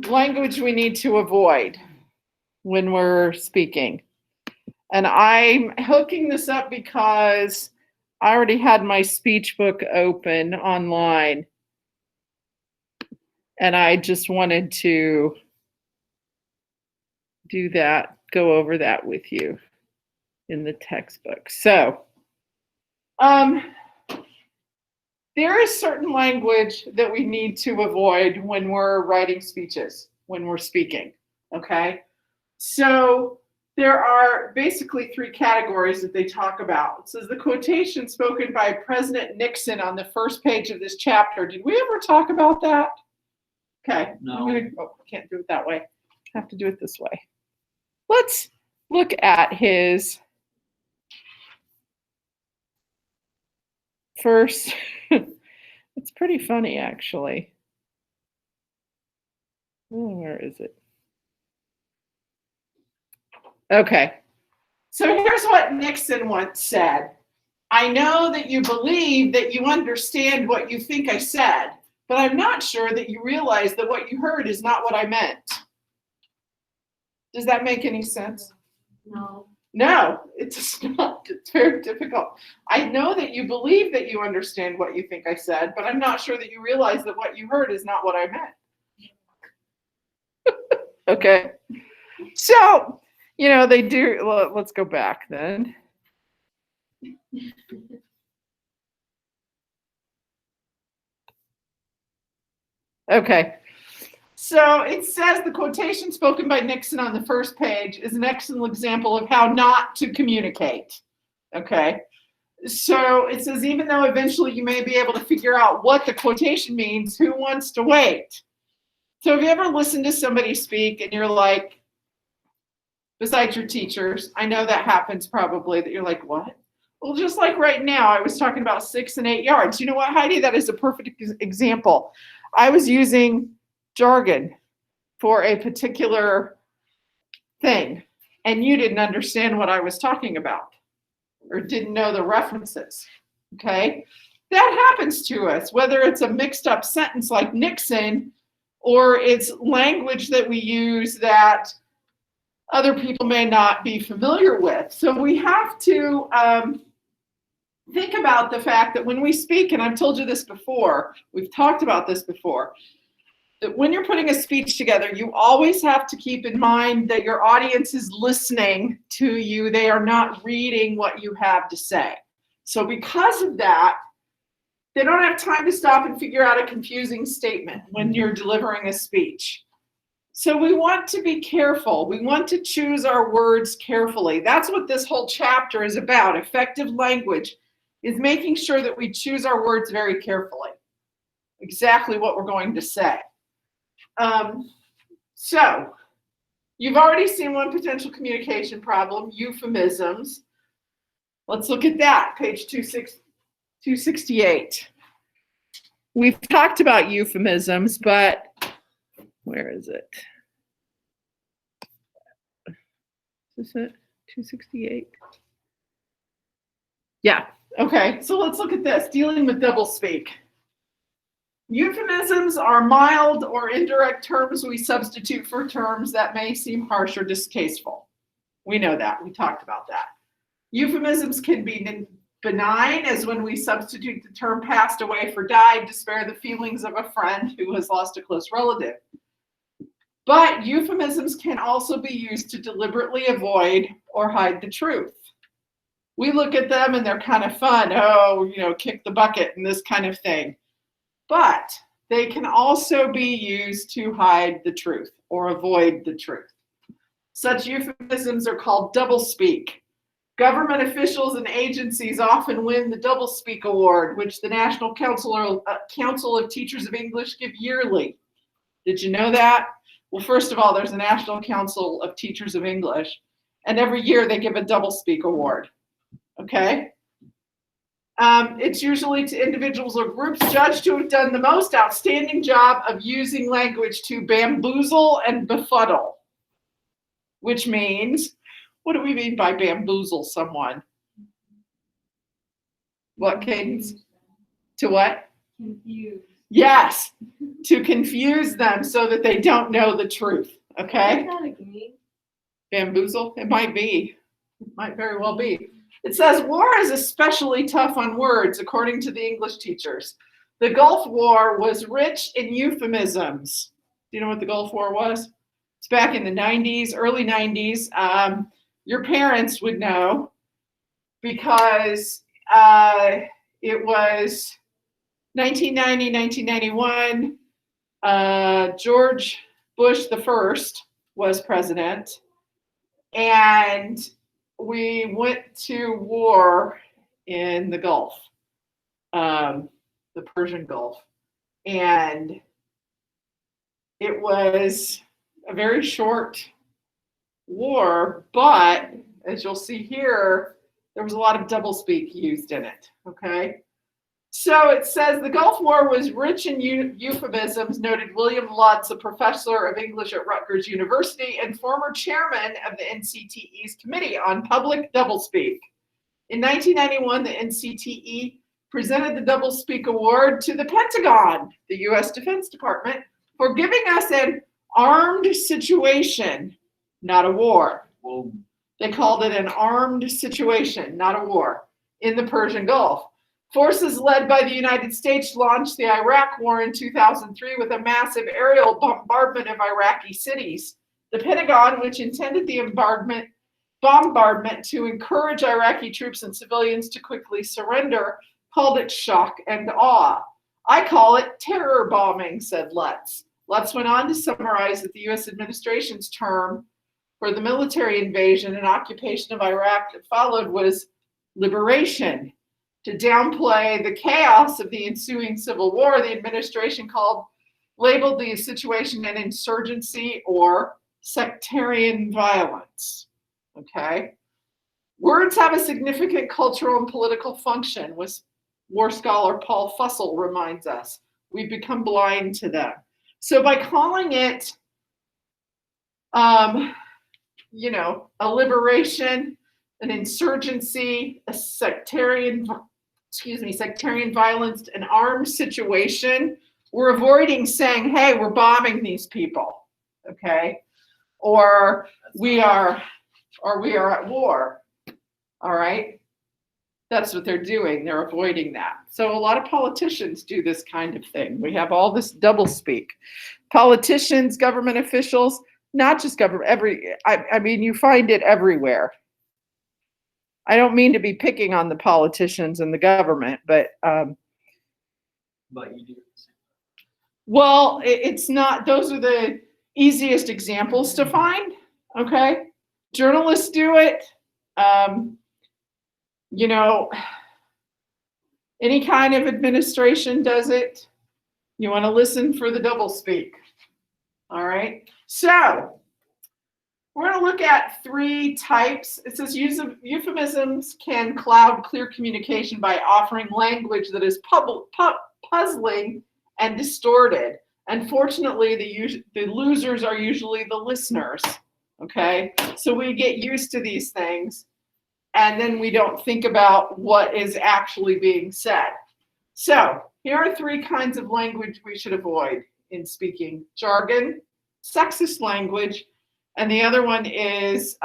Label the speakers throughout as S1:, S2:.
S1: language we need to avoid when we're speaking. And I'm hooking this up because I already had my speech book open online. And I just wanted to do that, go over that with you in the textbook. So, there is certain language that we need to avoid when we're writing speeches, when we're speaking, okay? So there are basically 3 categories that they talk about. It says the quotation spoken by President Nixon on the first page of this chapter. Did we ever talk about that? Okay,
S2: no.
S1: Can't do it that way. I have to do it this way. Let's look at his first. It's pretty funny, actually. Oh, where is it? Okay. So here's what Nixon once said. I know that you believe that you understand what you think I said, but I'm not sure that you realize that what you heard is not what I meant. Does that make any sense?
S3: No.
S1: No, it's not. It's very difficult. I know that you believe that you understand what you think I said, but I'm not sure that you realize that what you heard is not what I meant. Okay. So, they do. Well, let's go back then. Okay. So it says the quotation spoken by Nixon on the first page is an excellent example of how not to communicate. Okay. So it says, even though eventually you may be able to figure out what the quotation means, who wants to wait? So have you ever listened to somebody speak and you're like, besides your teachers, I know that happens probably, that you're like, what? Well, just like right now, I was talking about 6 and 8 yards. You know what, Heidi? That is a perfect example. I was using jargon for a particular thing, and you didn't understand what I was talking about or didn't know the references, okay? That happens to us, whether it's a mixed up sentence like Nixon or it's language that we use that other people may not be familiar with. So we have to think about the fact that when we speak, and I've told you this before, we've talked about this before, that when you're putting a speech together, you always have to keep in mind that your audience is listening to you. They are not reading what you have to say. So because of that, they don't have time to stop and figure out a confusing statement when you're delivering a speech. So we want to be careful. We want to choose our words carefully. That's what this whole chapter is about. Effective language is making sure that we choose our words very carefully. Exactly what we're going to say. So you've already seen one potential communication problem, euphemisms. Let's look at that, page 268. We've talked about euphemisms, but where is it? Is it 268? Yeah, okay, so let's look at this, dealing with doublespeak. Euphemisms are mild or indirect terms we substitute for terms that may seem harsh or distasteful. We know that, we talked about that. Euphemisms can be benign, as when we substitute the term passed away for died to spare the feelings of a friend who has lost a close relative. But euphemisms can also be used to deliberately avoid or hide the truth. We look at them and they're kind of fun. Oh, kick the bucket and this kind of thing. But they can also be used to hide the truth or avoid the truth. Such euphemisms are called doublespeak. Government officials and agencies often win the Doublespeak Award, which the National Council of Teachers of English give yearly. Did you know that? Well, first of all, there's a National Council of Teachers of English, and every year they give a Doublespeak Award. Okay? It's usually to individuals or groups judged to have done the most outstanding job of using language to bamboozle and befuddle, which means, what do we mean by bamboozle someone? What, Cadence? To what?
S3: Confused.
S1: Yes, to confuse them so that they don't know the truth. Okay?
S2: Is that a game?
S1: Bamboozle? It might be. It might very well be. It says war is especially tough on words, according to the English teachers. The Gulf War was rich in euphemisms. Do you know what the Gulf War was? It's back in the 90s, early 90s. Your parents would know because it was 1990, 1991. George Bush the first was president, and we went to war in the Gulf, the Persian Gulf, and it was a very short war, but as you'll see here, there was a lot of doublespeak used in it, okay? So it says the Gulf War was rich in euphemisms, noted William Lutz, a professor of English at Rutgers University and former chairman of the NCTE's Committee on Public Doublespeak. In 1991, the NCTE presented the Doublespeak Award to the Pentagon, the U.S. Defense Department, for giving us an armed situation, not a war.
S3: Whoa.
S1: They called it an armed situation, not a war, in the Persian Gulf. Forces led by the United States launched the Iraq War in 2003 with a massive aerial bombardment of Iraqi cities. The Pentagon, which intended the bombardment to encourage Iraqi troops and civilians to quickly surrender, called it shock and awe. I call it terror bombing, said Lutz. Lutz went on to summarize that the U.S. administration's term for the military invasion and occupation of Iraq that followed was liberation. To downplay the chaos of the ensuing civil war, the administration labeled the situation an insurgency or sectarian violence. Okay? Words have a significant cultural and political function, war scholar Paul Fussell reminds us. We've become blind to them. So by calling it, a liberation, an insurgency, a sectarian violence, an armed situation, we're avoiding saying, hey, we're bombing these people, okay? Or we are at war, all right? That's what they're doing. They're avoiding that. So a lot of politicians do this kind of thing. We have all this doublespeak. Politicians, government officials, not just government, you find it everywhere. I don't mean to be picking on the politicians and the government, but
S3: you do.
S1: well, it's not. Those are the easiest examples to find. Okay, journalists do it. Any kind of administration does it. You want to listen for the doublespeak. All right. So we're going to look at 3 types. It says euphemisms can cloud clear communication by offering language that is puzzling and distorted. Unfortunately, the losers are usually the listeners. Okay, so we get used to these things, and then we don't think about what is actually being said. So here are 3 kinds of language we should avoid in speaking: jargon, sexist language, and the other one is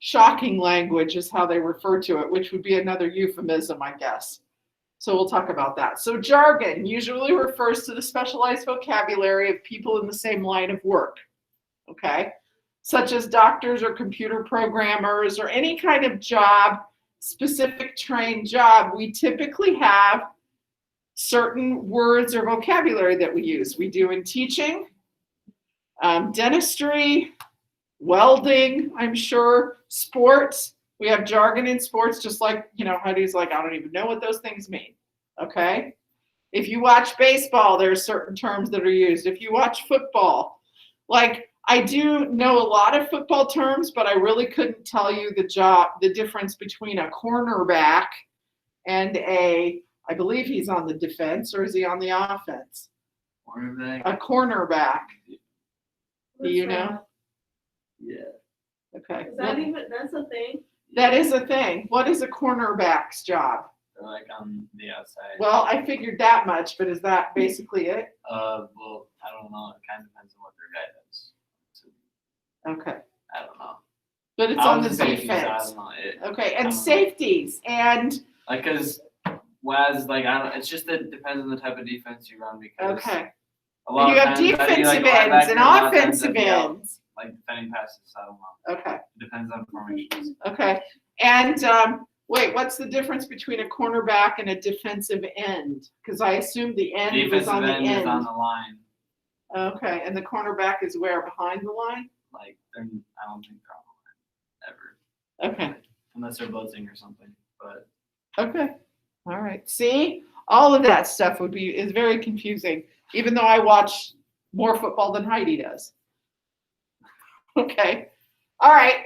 S1: shocking language is how they refer to it, which would be another euphemism, I guess. So we'll talk about that. So jargon usually refers to the specialized vocabulary of people in the same line of work, okay? Such as doctors or computer programmers or any kind of job, specific trained job. We typically have certain words or vocabulary that we use. We do in teaching, dentistry, welding, I'm sure, sports. We have jargon in sports, just like, Heidi's like, I don't even know what those things mean, okay? If you watch baseball, there are certain terms that are used. If you watch football, like I do know a lot of football terms, but I really couldn't tell you the difference between a cornerback and I believe he's on the defense, or is he on the offense?
S3: Cornerback.
S1: A cornerback. Do you know?
S3: Yeah.
S1: Okay.
S2: That's a thing?
S1: That is a thing. What is a cornerback's job?
S3: or like on the outside.
S1: Well, I figured that much, but is that basically it?
S3: Well, I don't know. It kind of depends on what their guy does. So,
S1: Okay.
S3: I don't know.
S1: But it's
S3: I
S1: on the
S3: was a safety, so I
S1: defense.
S3: don't know.
S1: Okay,
S3: I
S1: and
S3: don't know.
S1: safeties and
S3: Like, cause whereas like I don't. It's just that it depends on the type of defense you run because
S1: okay.
S3: a lot
S1: And you
S3: of
S1: have
S3: times I'd be,
S1: defensive
S3: like, a
S1: ends and
S3: linebacker, a lot of times
S1: offensive
S3: I'd be out,
S1: ends.
S3: like defending passes. I don't know.
S1: Okay.
S3: It depends on formations.
S1: Okay. And wait, what's the difference between a cornerback and a defensive end? Because I assumed the end was
S3: Defensive
S1: on the
S3: end
S1: end.
S3: is on the line.
S1: Okay, and the cornerback is where? Behind the line?
S3: Like they're, I don't think they're on the line ever.
S1: Okay.
S3: Unless they're buzzing or something. But
S1: Okay. All right. See, all of that stuff is very confusing, even though I watch more football than Heidi does. Okay. All right.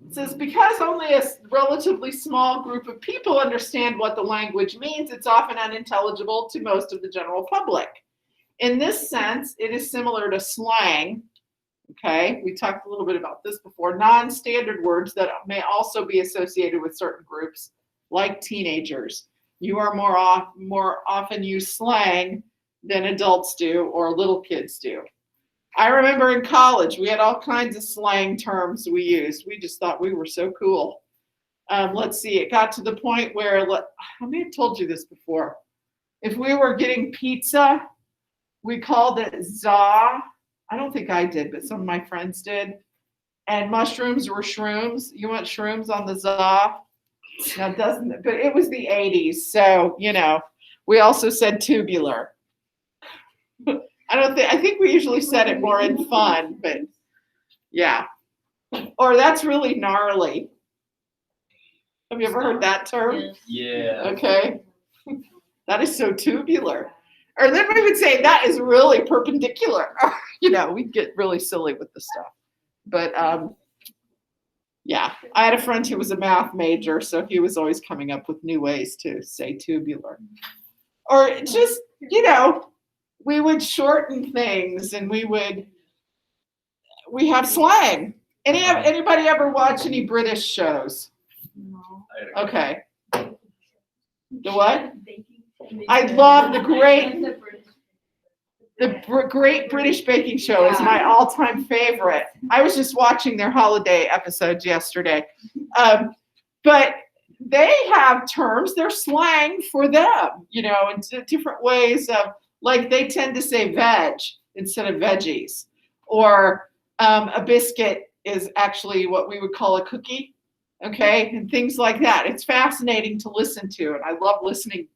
S1: It says because only a relatively small group of people understand what the language means, it's often unintelligible to most of the general public. In this sense, it is similar to slang. Okay, we talked a little bit about this before. Non-standard words that may also be associated with certain groups, like teenagers. You are more often use slang than adults do or little kids do. I remember in college, we had all kinds of slang terms we used. We just thought we were so cool. Let's see, it got to the point where, I may have told you this before. If we were getting pizza, we called it za. I don't think I did, but some of my friends did. And mushrooms were shrooms. You want shrooms on the za? Now, doesn't it? But it was the 80s. So, we also said tubular. I think we usually said it more in fun, but yeah. Or that's really gnarly. Have you ever heard that term?
S3: yeah.
S1: Okay. That is so tubular. Or then we would say that is really perpendicular. We'd get really silly with the stuff. But yeah, I had a friend who was a math major, so he was always coming up with new ways to say tubular. Or just, we would shorten things and we have slang. Anybody ever watch any British shows?
S2: No.
S1: Okay. The what? I love the Great British Baking Show is my all-time favorite. I was just watching their holiday episodes yesterday. But they have terms, they're slang for them, in different ways of, like they tend to say veg instead of veggies. Or a biscuit is actually what we would call a cookie, okay? And things like that. It's fascinating to listen to, and I love listening.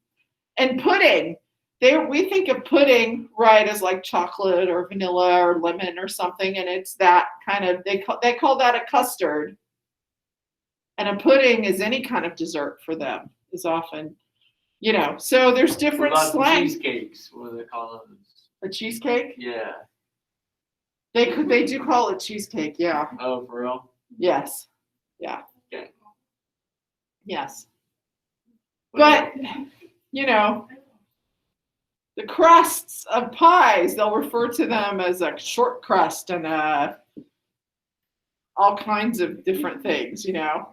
S1: And pudding. We think of pudding, right, as like chocolate or vanilla or lemon or something, and it's that kind of, they call that a custard. And a pudding is any kind of dessert for them, is often, so there's different
S3: What about
S1: slang.
S3: cheesecakes? What do they call those?
S1: A cheesecake?
S3: Yeah.
S1: They do call it cheesecake, yeah.
S3: Oh, for real?
S1: Yes. Yeah.
S3: Okay.
S1: Yes. But, the crusts of pies, they'll refer to them as a short crust and all kinds of different things,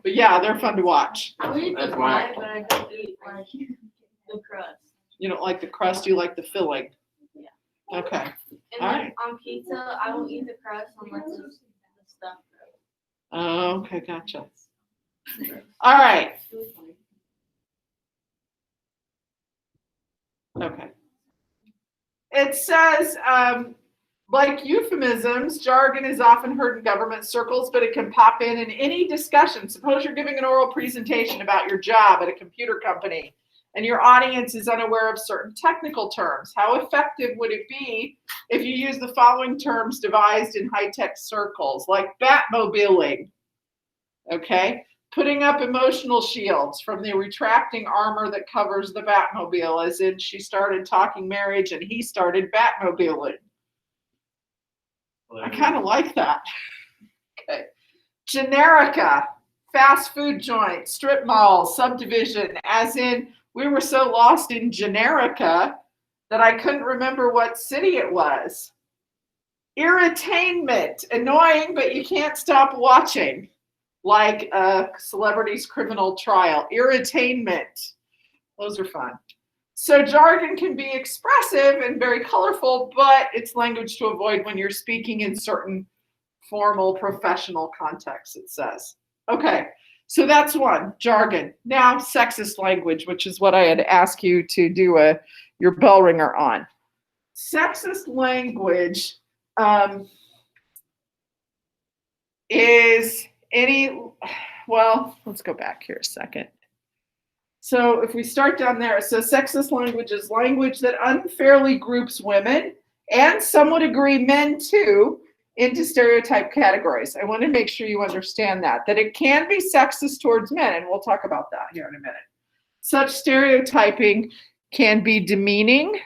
S1: But yeah, they're fun to watch.
S2: I'll eat the
S3: That's
S2: pie,
S3: why.
S2: but I don't eat like the crust.
S1: You don't like the crust, you like the filling.
S2: Yeah.
S1: Okay.
S2: And
S1: All
S2: then
S1: right.
S2: on pizza, I won't eat the crust unless it's the stuff.
S1: Oh, okay, gotcha. All right. Okay. It says, like euphemisms, jargon is often heard in government circles, but it can pop in any discussion. Suppose you're giving an oral presentation about your job at a computer company, and your audience is unaware of certain technical terms. How effective would it be if you use the following terms devised in high-tech circles, like Batmobiling, okay? Putting up emotional shields from the retracting armor that covers the Batmobile, as in she started talking marriage and he started Batmobiling. I kind of like that. Okay. Generica, fast food joint, strip mall, subdivision, as in we were so lost in Generica that I couldn't remember what city it was. Irritainment, annoying, but you can't stop watching. like a celebrity's criminal trial. Irritainment. Those are fun. So jargon can be expressive and very colorful, but it's language to avoid when you're speaking in certain formal professional contexts, it says. Okay, so that's one, jargon. Now, sexist language, which is what I had asked you to do your bell ringer on. Sexist language is well, let's go back here a second. So if we start down there, it says sexist language is language that unfairly groups women, and some would agree men too, into stereotype categories. I want to make sure you understand that it can be sexist towards men, and we'll talk about that here in a minute. Such stereotyping can be demeaning.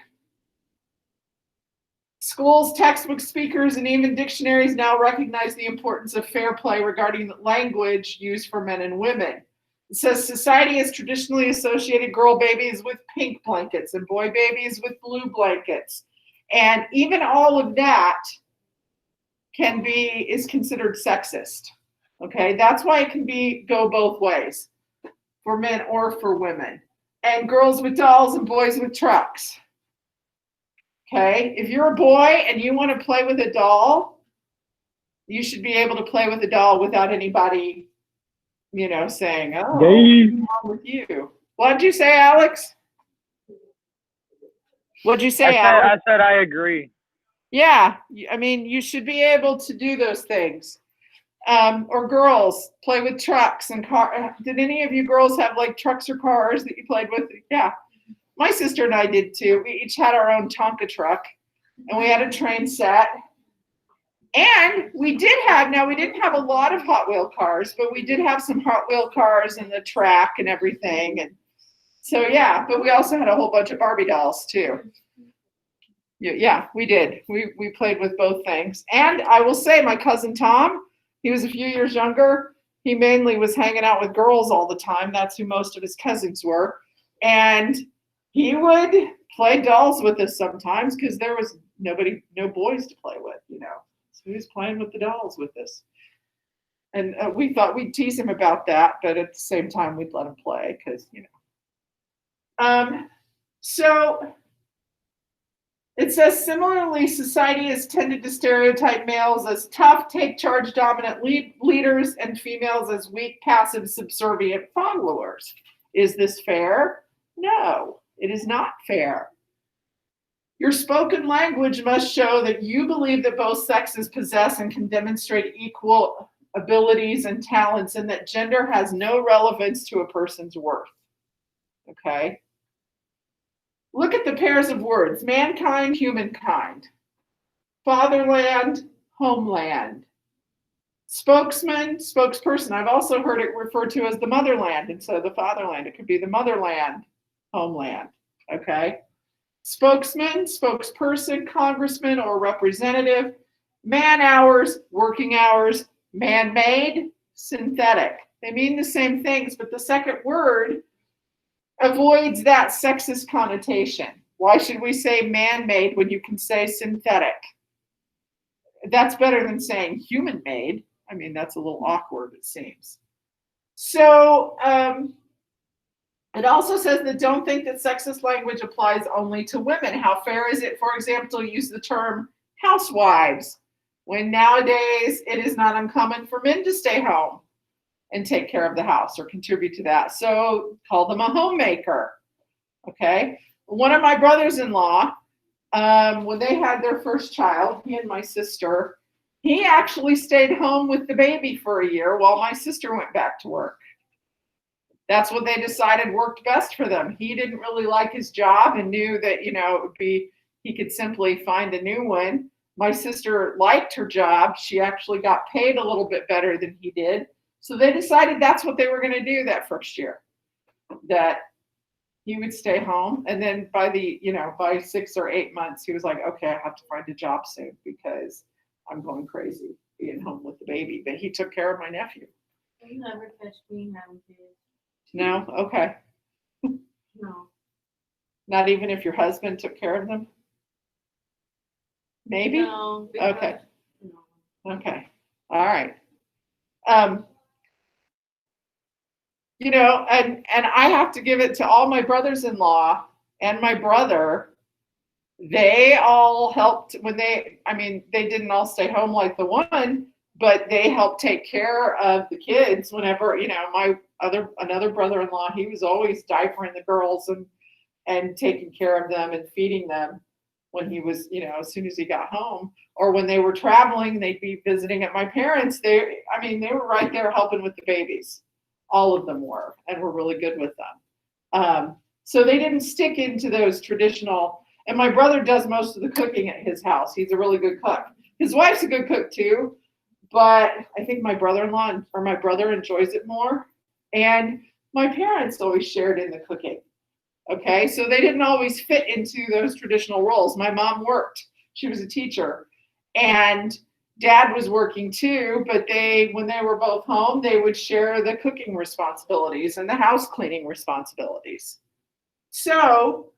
S1: Schools, textbook speakers, and even dictionaries now recognize the importance of fair play regarding language used for men and women. It says society has traditionally associated girl babies with pink blankets and boy babies with blue blankets. And even all of that is considered sexist. Okay, that's why it can go both ways, for men or for women. And girls with dolls and boys with trucks. Okay, if you're a boy and you want to play with a doll, you should be able to play with a doll without anybody, saying, "Oh, what's wrong with you?" What'd you say, Alex? What'd you say, Alex?
S4: I said I agree.
S1: Yeah, I mean, you should be able to do those things. Or girls play with trucks and cars. Did any of you girls have like trucks or cars that you played with? Yeah. My sister and I did too. We each had our own Tonka truck, and we had a train set. And we didn't have a lot of Hot Wheel cars, but we did have some Hot Wheel cars and the track and everything. And so, yeah, but we also had a whole bunch of Barbie dolls too. Yeah, we did. We played with both things. And I will say my cousin Tom, he was a few years younger. He mainly was hanging out with girls all the time. That's who most of his cousins were. And he would play dolls with us sometimes because there was no boys to play with, So he was playing with the dolls with us. And we thought we'd tease him about that, but at the same time, we'd let him play because, So it says, similarly, society has tended to stereotype males as tough, take charge, dominant leaders, and females as weak, passive, subservient followers. Is this fair? No. It is not fair. Your spoken language must show that you believe that both sexes possess and can demonstrate equal abilities and talents, and that gender has no relevance to a person's worth. Okay? Look at the pairs of words: mankind, humankind. Fatherland, homeland. Spokesman, spokesperson. I've also heard it referred to as the motherland instead of the fatherland. It could be the motherland, homeland, okay? Spokesman, spokesperson, congressman, or representative. Man hours, working hours. Man-made, synthetic. They mean the same things, but the second word avoids that sexist connotation. Why should we say man-made when you can say synthetic? That's better than saying human-made. I mean, that's a little awkward, it seems. So, it also says that don't think that sexist language applies only to women. How fair is it, for example, to use the term housewives when nowadays it is not uncommon for men to stay home and take care of the house or contribute to that? So call them a homemaker, okay? One of my brothers-in-law, when they had their first child, he and my sister, he actually stayed home with the baby for a year while my sister went back to work. That's what they decided worked best for them. He didn't really like his job and knew that, it would be, he could simply find a new one. My sister liked her job. She actually got paid a little bit better than he did. So they decided that's what they were going to do that first year, that he would stay home. And then by 6 or 8 months, he was like, okay, I have to find a job soon because I'm going crazy being home with the baby. But he took care of my nephew.
S2: You never catch me having kids.
S1: No? Okay.
S2: No.
S1: Not even if your husband took care of them? Maybe?
S2: No. Because,
S1: Okay.
S2: No.
S1: Okay. All right. you know, and I have to give it to all my brothers-in-law and my brother. They all helped when I mean, they didn't all stay home like the one, but they helped take care of the kids whenever, you know, another brother-in-law, he was always diapering the girls and taking care of them and feeding them when he was, you know, as soon as he got home, or when they were traveling, they'd be visiting at my parents. They were right there helping with the babies. All of them were, and were really good with them. So they didn't stick into those traditional, and my brother does most of the cooking at his house. He's a really good cook. His wife's a good cook too, but I think my brother-in-law or my brother enjoys it more. And my parents always shared in the cooking. Okay, so they didn't always fit into those traditional roles. My mom worked. She was a teacher. And dad was working too, but when they were both home, they would share the cooking responsibilities and the house cleaning responsibilities. So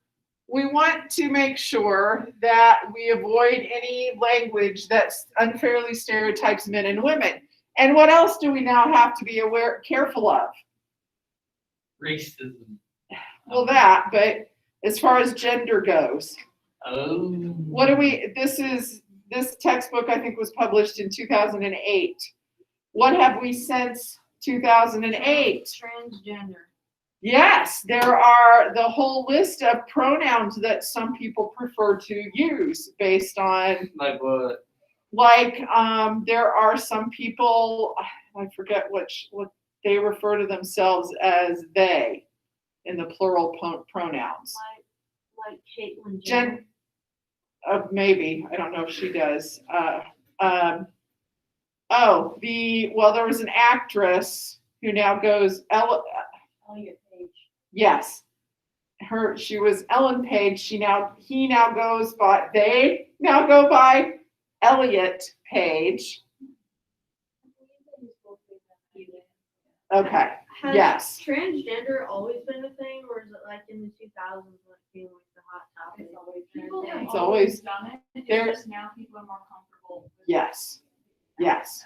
S1: we want to make sure that we avoid any language that unfairly stereotypes men and women. And what else do we now have to be careful of?
S3: Racism.
S1: Well, but as far as gender goes,
S3: Oh.
S1: what do this textbook I think was published in 2008. What have we since 2008?
S2: Transgender.
S1: Yes, there are the whole list of pronouns that some people prefer to use based on.
S3: Like what?
S1: Like there are some people, I forget what they refer to themselves as they in the plural pronouns.
S2: Like Caitlyn Jenner.
S1: Maybe, I don't know if she does. There was an actress who now goes
S2: Elliot Page.
S1: Yes, she was Ellen Page. They now go by Elliot Page. Okay.
S2: Has
S1: Yes.
S2: transgender always been a thing, or is it like in the 2000s when it became like the hot topic?
S4: People have
S1: It's
S4: always done it.
S1: there-
S4: It's just now people are more comfortable. with
S1: Yes. Yes.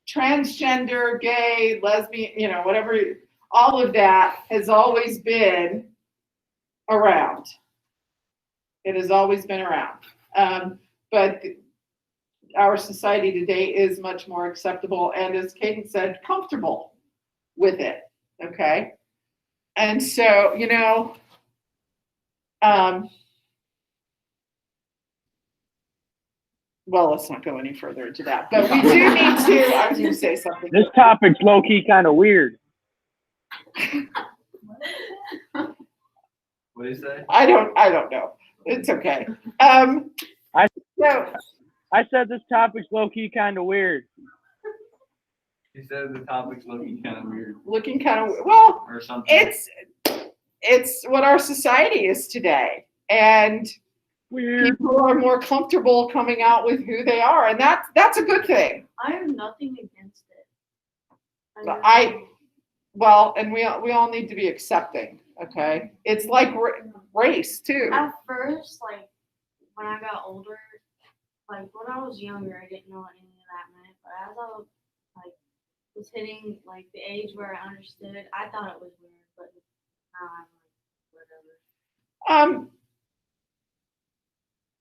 S1: Transgender, gay, lesbian, you know, whatever, all of that has always been around. It has always been around. But our society today is much more acceptable and, as Kaden said, comfortable with it. Okay. And so, you know, well, let's not go any further into that. But we do need to, I was going to say something.
S5: This topic's low-key kind of weird.
S3: What do you say?
S1: I don't know. It's okay.
S5: I said this topic's low-key kind of weird.
S3: He said the topic's looking kind of weird
S1: Looking kind of, well,
S3: or something.
S1: it's what our society is today. And
S5: Weird.
S1: people are more comfortable coming out with who they are. And that's a good thing.
S2: I have nothing against it.
S1: And we all need to be accepting. Okay. It's like race too.
S2: At first, like when I got older, like when I was younger, I didn't know what any of that meant. But as I was hitting like the age where I understood, I thought it was weird. But now I'm like, whatever.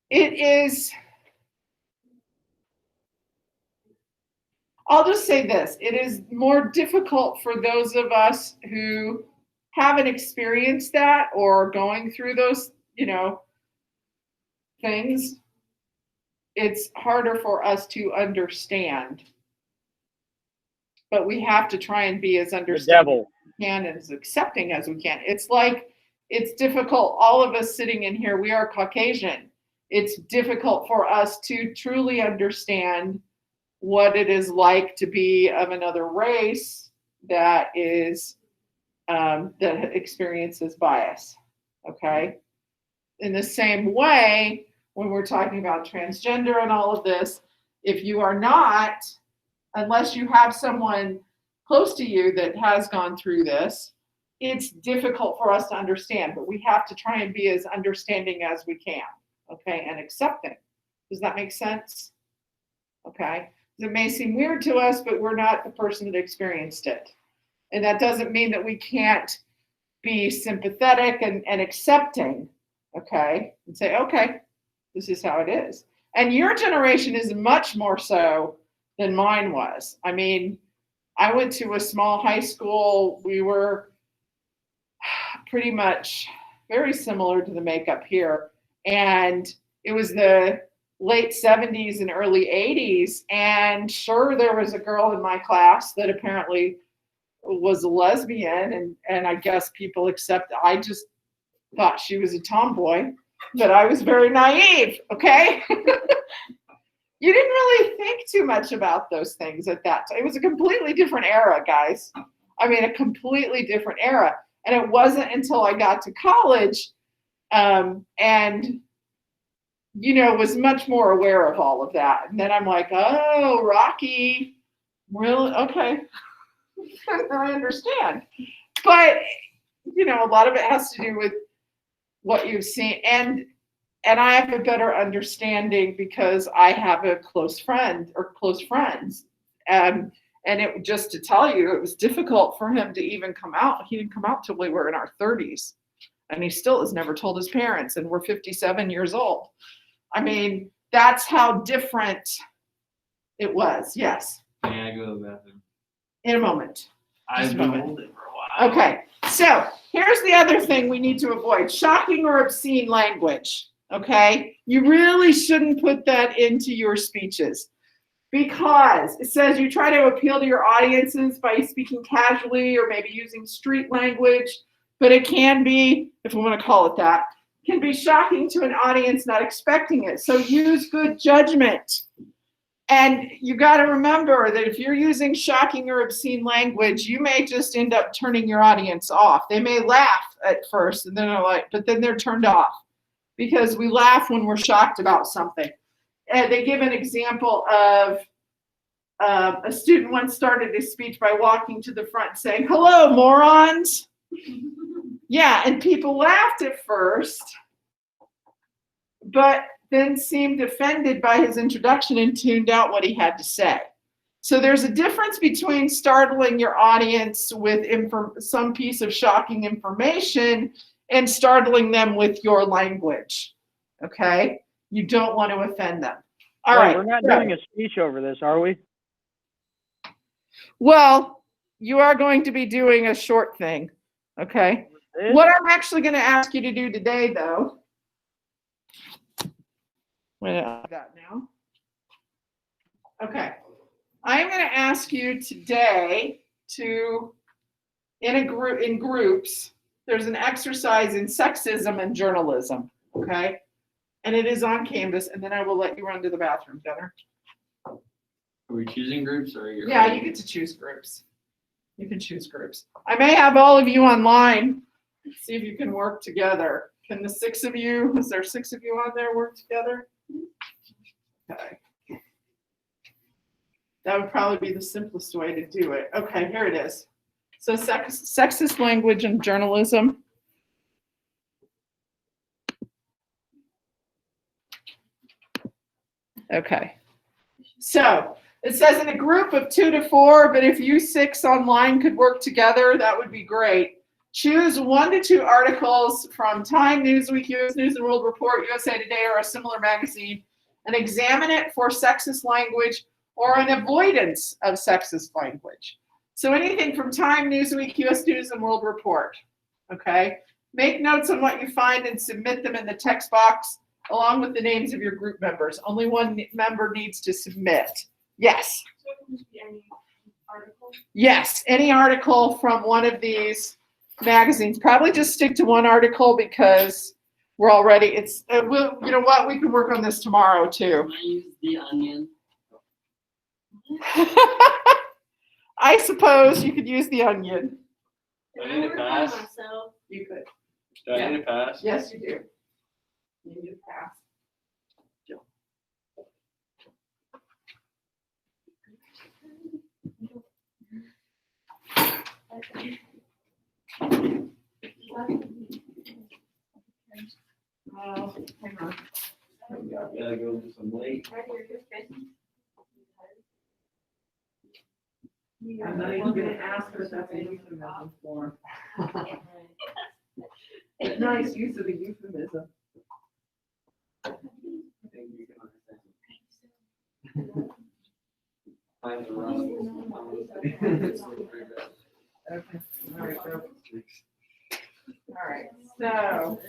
S1: It is. I'll just say this. It is more difficult for those of us who haven't experienced that or are going through those, you know, things. It's harder for us to understand. But we have to try and be as understanding as we can and as accepting as we can. It's like, it's difficult. All of us sitting in here, we are Caucasian. It's difficult for us to truly understand what it is like to be of another race that experiences bias. Okay. In the same way, when we're talking about transgender and all of this, if you are not, unless you have someone close to you that has gone through this, it's difficult for us to understand, but we have to try and be as understanding as we can. Okay, and accepting. Does that make sense? Okay. It may seem weird to us, but we're not the person that experienced it. And that doesn't mean that we can't be sympathetic and accepting, okay? And say, okay, this is how it is. And your generation is much more so than mine was. I mean, I went to a small high school. We were pretty much very similar to the makeup here. And it was the late 70s and early 80s. And sure, there was a girl in my class that apparently was a lesbian. And I guess people accept, I just thought she was a tomboy, but I was very naive, okay? You didn't really think too much about those things at that time. It was a completely different era, guys. I mean, a completely different era. And it wasn't until I got to college and, you know, was much more aware of all of that. And then I'm like, oh, Rocky, really? Okay. I understand. But, you know, a lot of it has to do with what you've seen. And I have a better understanding because I have a close friend or close friends. And it, just to tell you, it was difficult for him to even come out. He didn't come out till we were in our 30s. And he still has never told his parents, and we're 57 years old. I mean, that's how different it was. Yes.
S3: Yeah, I go to the bathroom.
S1: In a moment.
S3: I've
S1: a
S3: been
S1: moment.
S3: holding for a while.
S1: Okay. So here's the other thing we need to avoid: shocking or obscene language. Okay. You really shouldn't put that into your speeches, because it says you try to appeal to your audiences by speaking casually or maybe using street language, but it can be, if we want to call it that, can be shocking to an audience not expecting it. So use good judgment. And you got to remember that if you're using shocking or obscene language, you may just end up turning your audience off. They may laugh at first and then they're like, but then they're turned off, because we laugh when we're shocked about something. And they give an example of a student once started his speech by walking to the front saying, "Hello, morons." Yeah, and people laughed at first, but then seemed offended by his introduction and tuned out what he had to say. So there's a difference between startling your audience with some piece of shocking information and startling them with your language, okay? You don't want to offend them. All right.
S5: We're not doing a speech over this, are we?
S1: Well, you are going to be doing a short thing, okay? What I'm actually going to ask you to do today, though, that now. Okay. I'm going to ask you today to, in groups, there's an exercise in sexism and journalism, okay? And it is on Canvas, and then I will let you run to the bathroom, Gunnar.
S3: Are we choosing groups or are you?
S1: Yeah, you get to choose groups. You can choose groups. I may have all of you online. See if you can work together. Can the 6 of you, is there 6 of you on there, work together? Okay. That would probably be the simplest way to do it. Okay, here it is. So sexist language and journalism. Okay. So it says in a group of 2 to 4, but if you 6 online could work together, that would be great. Choose 1 to 2 articles from Time, Newsweek, U.S. News and World Report, USA Today, or a similar magazine, and examine it for sexist language or an avoidance of sexist language. So anything from Time, Newsweek, U.S. News and World Report, okay? Make notes on what you find and submit them in the text box along with the names of your group members. Only one member needs to submit. Yes?
S2: So it can just be any article?
S1: Yes, any article from one of these magazines. Probably just stick to one article because we're already, it's, we'll, you know what, we can work on this tomorrow too.
S6: Can I use the onion?
S1: I suppose you could use the onion.
S3: Do I need to pass?
S2: Myself.
S1: You could.
S3: Do I need to pass?
S1: Yes, you do. You need to pass. Hang on.
S3: Gotta go to some late.
S1: I I'm not even gonna ask what that's a euphemism for. Nice use of the euphemism.
S3: Find the rust.
S1: Okay, all right, go. All right, so.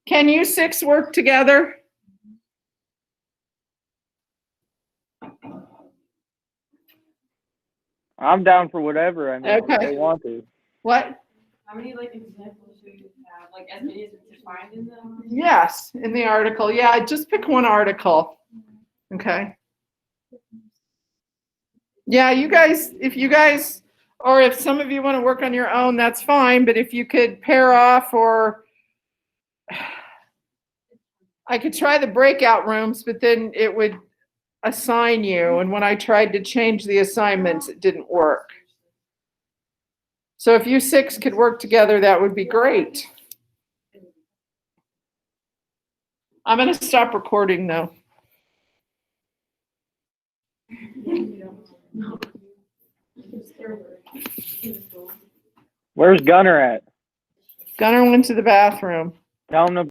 S1: Can you six work together?
S5: I'm down for whatever. I mean, if
S1: Okay.
S5: they want to.
S1: What?
S4: How many like examples do you have, like as many as it's defined in them?
S1: Yes, in the article. Yeah, just pick one article. Okay. Yeah, you guys, or if some of you want to work on your own, that's fine. But if you could pair off, or I could try the breakout rooms, but then it would assign you. And when I tried to change the assignments, it didn't work. So if you six could work together, that would be great. I'm going to stop recording though.
S5: Where's Gunner at?
S1: Gunnar went to the bathroom.
S5: Tell him to